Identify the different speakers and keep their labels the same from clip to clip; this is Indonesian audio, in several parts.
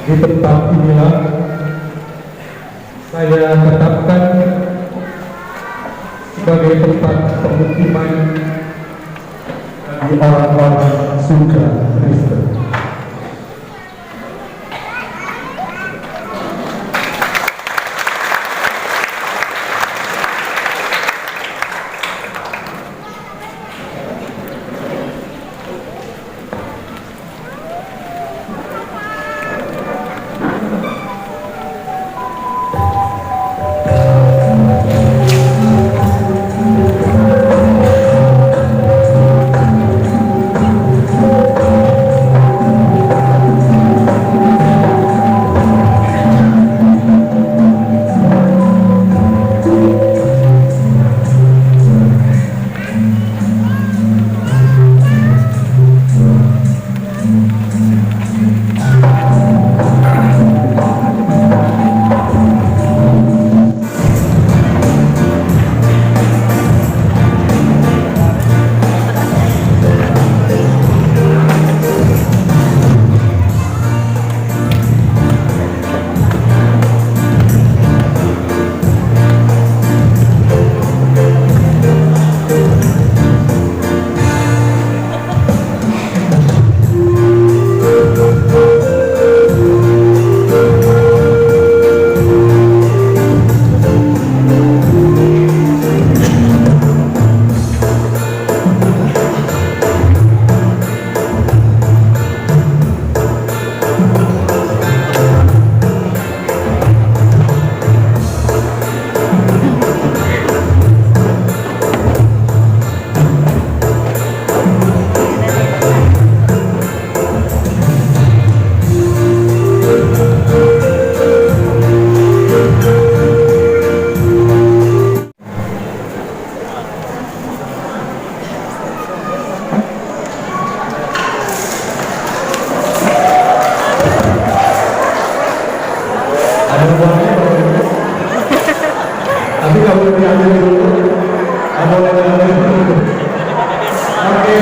Speaker 1: Di tempat inilah saya tetapkan sebagai tempat pemukiman orang-orang surga Kristen. Tapi kalau diambil dulu, boleh diambil dulu. Oke.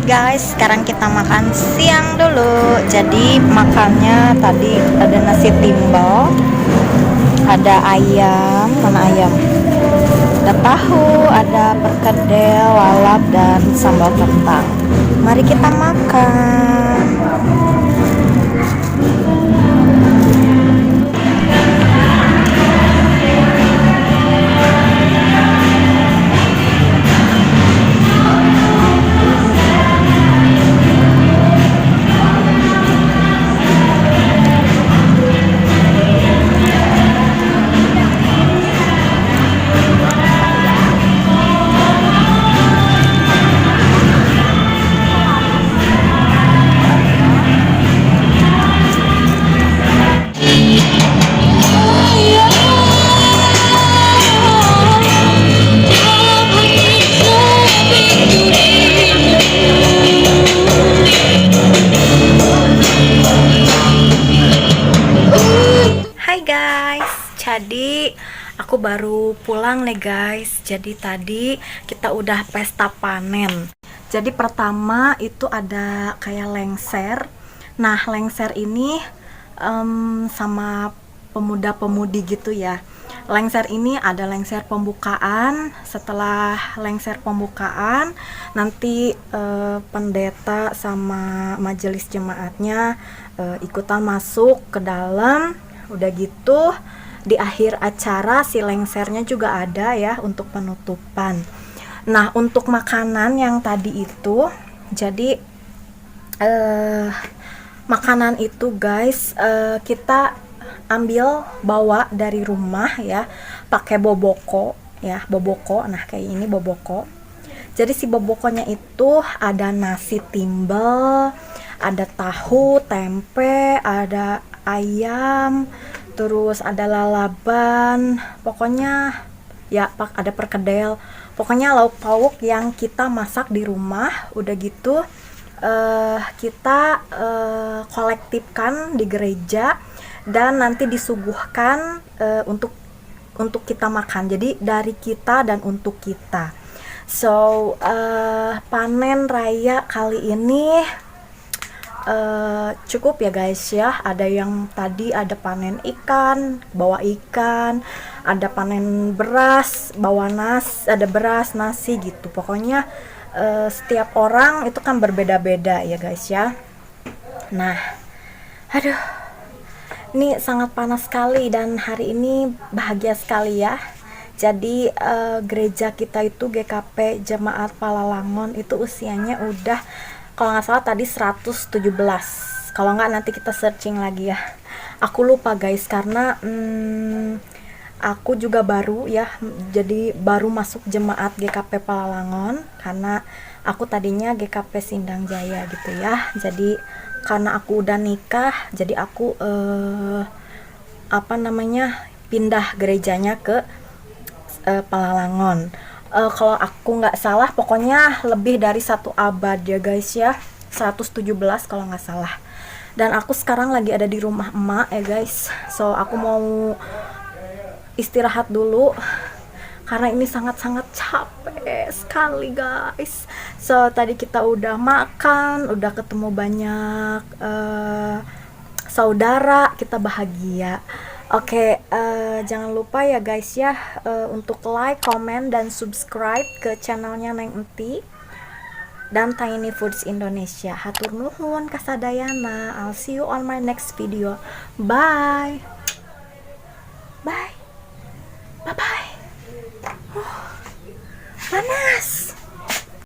Speaker 2: guys, sekarang kita makan siang dulu. Jadi makannya tadi ada nasi timbel, ada ayam, mana ayam? Ada tahu, ada perkedel, lalap, dan sambal kentang. Mari kita makan. Hai guys, jadi aku baru pulang nih guys. Jadi tadi kita udah pesta panen. Jadi pertama itu ada kayak lengser. Nah lengser ini sama pemuda-pemudi gitu ya. Lengser ini ada lengser pembukaan. Setelah lengser pembukaan nanti pendeta sama majelis jemaatnya ikutan masuk ke dalam. Udah gitu di akhir acara si lengsernya juga ada ya untuk penutupan. Nah untuk makanan yang tadi itu, jadi makanan itu guys kita ambil bawa dari rumah ya, pakai boboko ya, boboko. Nah kayak ini boboko. Jadi si bobokonya itu ada nasi timbel, ada tahu, tempe, ada ayam, terus ada lalaban, pokoknya ya ada perkedel, pokoknya lauk pauk yang kita masak di rumah. Udah gitu kita kolektifkan di gereja dan nanti disuguhkan untuk kita makan. Jadi dari kita dan untuk kita. So panen raya kali ini cukup ya guys ya. Ada yang tadi ada panen ikan, bawa ikan, ada panen beras, bawa ada beras, nasi gitu. Pokoknya setiap orang itu kan berbeda-beda ya guys ya. Nah aduh, ini sangat panas sekali dan hari ini bahagia sekali ya. Jadi gereja kita itu GKP Jemaat Palalangon itu usianya udah, kalau nggak salah tadi 117. Kalau nggak nanti kita searching lagi ya. Aku lupa guys karena aku juga baru ya. Jadi baru masuk jemaat GKP Palalangon karena aku tadinya GKP Sindang Jaya gitu ya. Jadi karena aku udah nikah, jadi aku pindah gerejanya ke Palalangon. Kalau aku nggak salah pokoknya lebih dari 1 abad ya guys ya, 117 kalau nggak salah. Dan aku sekarang lagi ada di rumah emak ya guys. So aku mau istirahat dulu karena ini sangat-sangat capek sekali guys. So tadi kita udah makan, udah ketemu banyak saudara, kita bahagia. Oke, jangan lupa ya guys ya untuk like, comment, dan subscribe ke channelnya Neng Enti dan Tiny Foods Indonesia. Hatur nuhun kasadayana. I'll see you on my next video. Bye.